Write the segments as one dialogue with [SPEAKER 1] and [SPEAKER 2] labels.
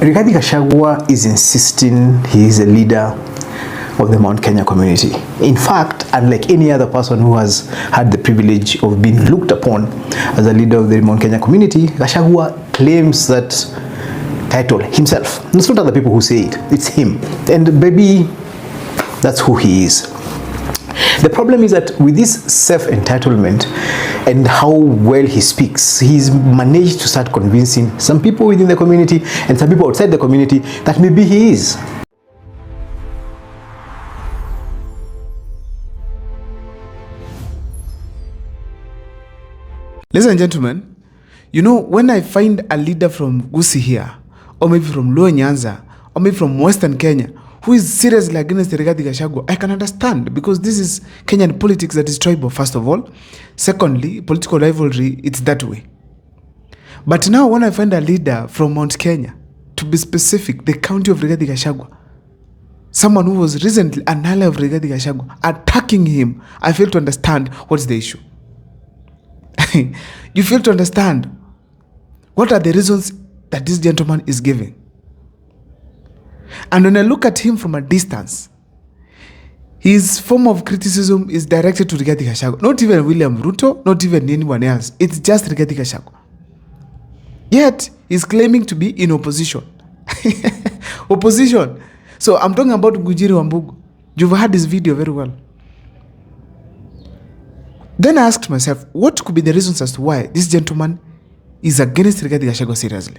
[SPEAKER 1] Rigathi Gachagua is insisting he is a leader of the Mount Kenya community. In fact, unlike any other person who has had the privilege of being looked upon as a leader of the Mount Kenya community, Gachagua claims that title himself. It's not other people who say it, it's him. And maybe that's who he is. The problem is that with this self-entitlement and how well he speaks, he's managed to start convincing some people within the community and some people outside the community that maybe he is.
[SPEAKER 2] Ladies and gentlemen, you know, when I find a leader from Gusii here, or maybe from Luo Nyanza, or maybe from Western Kenya, who is seriously against Rigathi Gachagua, I can understand, because this is Kenyan politics that is tribal, first of all. Secondly, political rivalry, it's that way. But now when I find a leader from Mount Kenya, to be specific, the county of Rigathi Gachagua, someone who was recently an ally of Rigathi Gachagua, attacking him, I fail to understand what's the issue. You fail to understand what are the reasons that this gentleman is giving. And when I look at him from a distance, his form of criticism is directed to Rigathi Gachagua. Not even William Ruto, not even anyone else. It's just Rigathi Gachagua. Yet, he's claiming to be in opposition. Opposition. So, I'm talking about Gujiri Wambugu. You've heard this video very well. Then I asked myself, what could be the reasons as to why this gentleman is against Rigathi Gachagua seriously?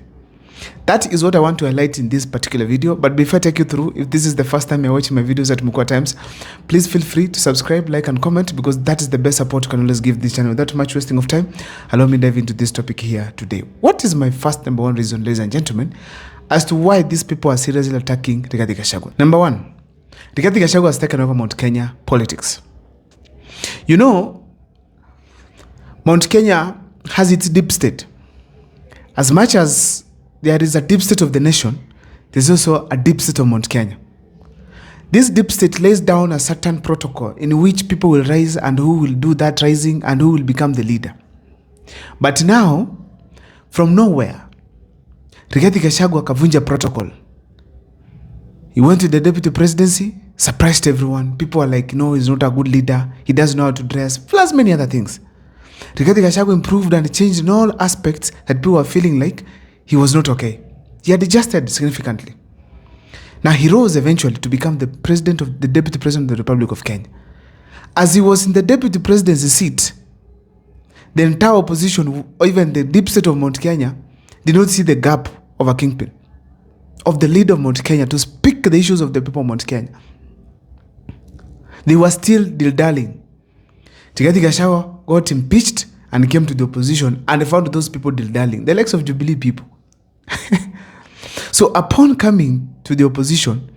[SPEAKER 2] That is what I want to highlight in this particular video. But before I take you through, if this is the first time you're watching my videos at Mukwa Times, please feel free to subscribe, like, and comment, because that is the best support you can always give this channel. Without much wasting of time, allow me to dive into this topic here today. What is my first number one reason, ladies and gentlemen, as to why these people are seriously attacking Rigathi Gachagua? Number one, Rigathi Gachagua has taken over Mount Kenya politics. You know, Mount Kenya has its deep state. As much as there is a deep state of the nation, there's also a deep state of Mount Kenya. This deep state lays down a certain protocol in which people will rise and who will do that rising and who will become the leader. But now, from nowhere, Rigathi Gachagua kavunja protocol. He went to the deputy presidency, surprised everyone. People are like, no, he's not a good leader. He doesn't know how to dress, plus many other things. Rigathi Gachagua improved and changed in all aspects that people were feeling like he was not okay. He had adjusted significantly. Now he rose eventually to become the deputy president of the Republic of Kenya. As he was in the deputy presidency seat, the entire opposition, or even the deep state of Mount Kenya, did not see the gap of a kingpin, of the leader of Mount Kenya, to speak the issues of the people of Mount Kenya. They were still dilly-dallying. Rigathi Gachagua got impeached and came to the opposition and found those people dilly-dallying, the likes of Jubilee people. So upon coming to the opposition,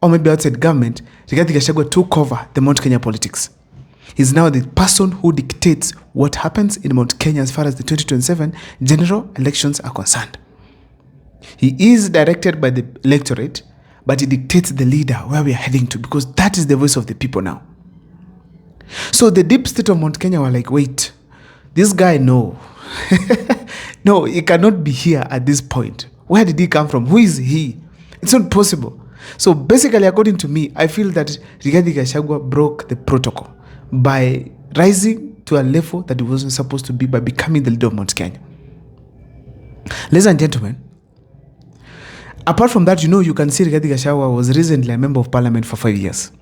[SPEAKER 2] or maybe outside government, Rigathi Gachagua took over the Mount Kenya politics. He's now the person who dictates what happens in Mount Kenya as far as the 2027 general elections are concerned. He is directed by the electorate, but he dictates the leader, where we are heading to, because that is the voice of the people now. So the deep state of Mount Kenya were like, wait, this guy, no. No, he cannot be here at this point. Where did he come from? Who is he? It's not possible. So basically, according to me, I feel that Rigathi Gachagua broke the protocol by rising to a level that he wasn't supposed to be, by becoming the leader of Mount Kenya. Ladies and gentlemen, apart from that, you know, you can see Rigathi Gachagua was recently a member of parliament for 5 years.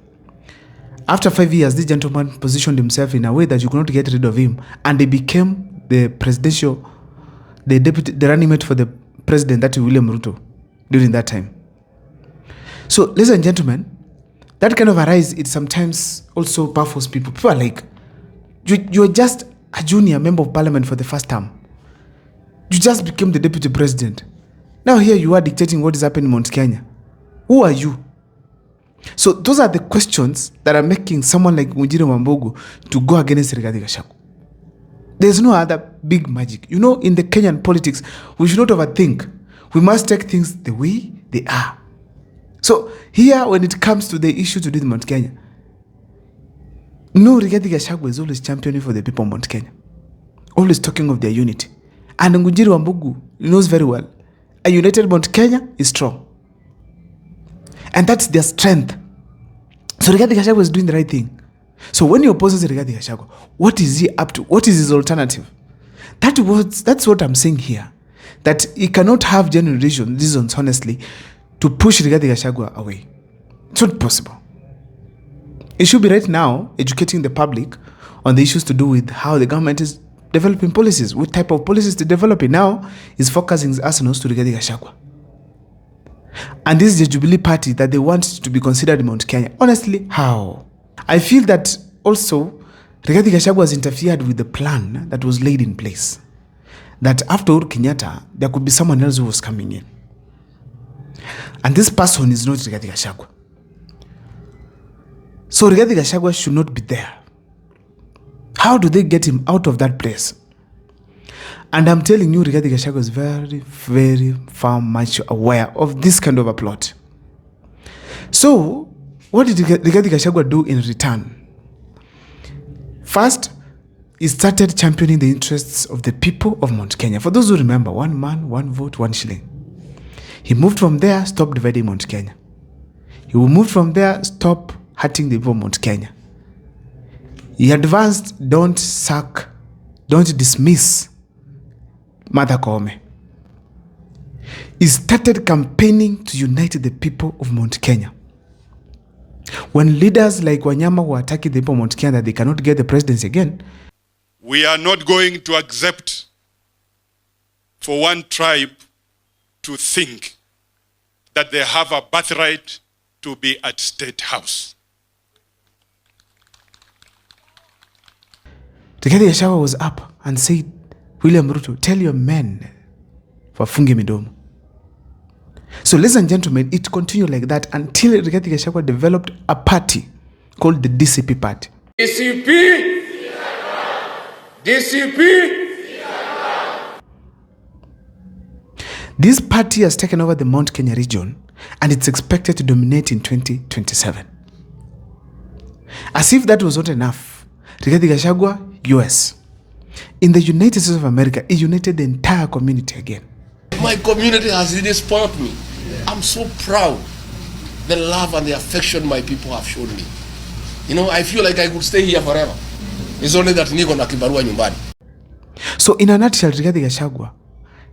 [SPEAKER 2] After 5 years, this gentleman positioned himself in a way that you could not get rid of him, and he became the running mate for the president, that is William Ruto, during that time. So, ladies and gentlemen, that kind of a rise, it sometimes also baffles people. People are like, you're just a junior member of parliament for the first term. You just became the deputy president. Now here you are dictating what is happening in Mount Kenya. Who are you? So those are the questions that are making someone like Gujiri Wambugu to go against Rigathi Gachagua. There's no other big magic. You know, in the Kenyan politics, we should not overthink. We must take things the way they are. So here, when it comes to the issue to do with Mount Kenya, no, Rigathi Gachagua is always championing for the people of Mount Kenya. Always talking of their unity. And Gujiri Wambugu knows very well A united Mount Kenya is strong. And that's their strength. So Rigathi Gachagua is doing the right thing. So when he opposes Rigathi Gachagua, what is he up to? What is his alternative? That's what I'm saying here. That he cannot have genuine reasons, honestly, to push Rigathi Gachagua away. It's not possible. He should be right now educating the public on the issues to do with how the government is developing policies, what type of policies to develop. Now is focusing his arsenals to Rigathi Gachagua. And this is the Jubilee Party that they want to be considered in Mount Kenya. Honestly, how? I feel that also Rigathi Gachagua has interfered with the plan that was laid in place. That after Uhuru Kenyatta, there could be someone else who was coming in. And this person is not Rigathi Gachagua. So Rigathi Gachagua should not be there. How do they get him out of that place? And I'm telling you, Rigathi Gachagua is very, very far much aware of this kind of a plot. So, what did Rigathi Gachagua do in return? First, he started championing the interests of the people of Mount Kenya. For those who remember, 1 man, 1 vote, 1 shilling. He moved from there, stopped dividing Mount Kenya. He moved from there, stopped hurting the people of Mount Kenya. He advanced, don't sack, don't dismiss Martha Koome. He started campaigning to unite the people of Mount Kenya. When leaders like Wanyama were attacking the people of Mount Kenya that they cannot get the presidency again,
[SPEAKER 3] we are not going to accept for one tribe to think that they have a birthright to be at State House.
[SPEAKER 2] Rigathi Gachagua was up and said, William Ruto, tell your men for fungi midomo. So ladies and gentlemen, it continued like that until Rigathi Gachagua developed a party called the DCP party.
[SPEAKER 3] DCP! DCP!
[SPEAKER 2] This party has taken over the Mount Kenya region and it's expected to dominate in 2027. As if that was not enough, Rigathi Gachagua, US. In the United States of America, he united the entire community again.
[SPEAKER 4] My community has really spoiled me. I'm so proud. The love and the affection my people have shown me. You know, I feel like I could stay here forever. It's only that niko na kibarua nyumbani.
[SPEAKER 2] So in a nutshell, Rigathi Gachagua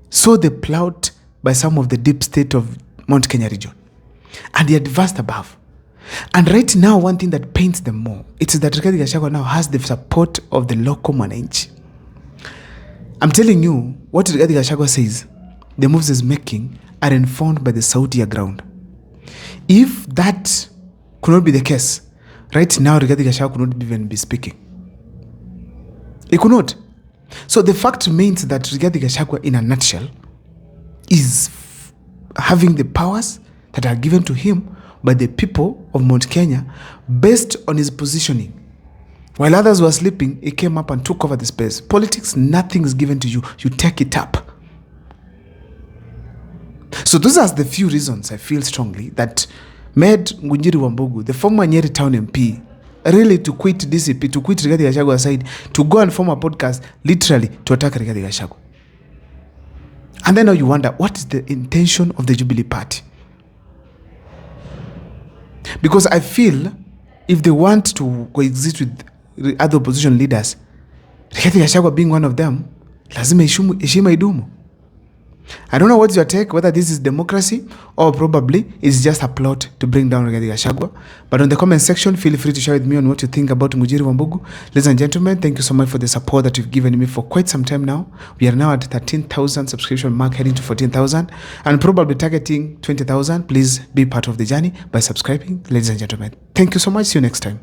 [SPEAKER 2] saw the plot by some of the deep state of Mount Kenya region. And he advanced above. And right now, one thing that pains them more, it is that Rigathi Gachagua now has the support of the local mwananchi. I'm telling you, what Rigathi Gachagua says, the moves he's making are informed by the Saudi ground. If that could not be the case, right now Rigathi Gachagua could not even be speaking. He could not. So the fact remains that Rigathi Gachagua, in a nutshell, is having the powers that are given to him by the people of Mount Kenya based on his positioning. While others were sleeping, he came up and took over the space. Politics, nothing is given to you. You take it up. So those are the few reasons I feel strongly that made Ngunjiri Wambugu, the former Nyeri Town MP, really to quit DCP, to quit Rigathi Gachagua's side, to go and form a podcast, literally to attack Rigathi Gachagua. And then now you wonder, what is the intention of the Jubilee Party? Because I feel if they want to coexist with other opposition leaders, Rigathi Gachagua being one of them, lazima heshima idumu. I don't know what's your take, whether this is democracy or probably it's just a plot to bring down Rigathi Gachagua. But on the comment section, feel free to share with me on what you think about Ngunjiri Wambugu. Ladies and gentlemen, thank you so much for the support that you've given me for quite some time now. We are now at 13,000 subscription mark, heading to 14,000 and probably targeting 20,000. Please be part of the journey by subscribing. Ladies and gentlemen, thank you so much. See you next time.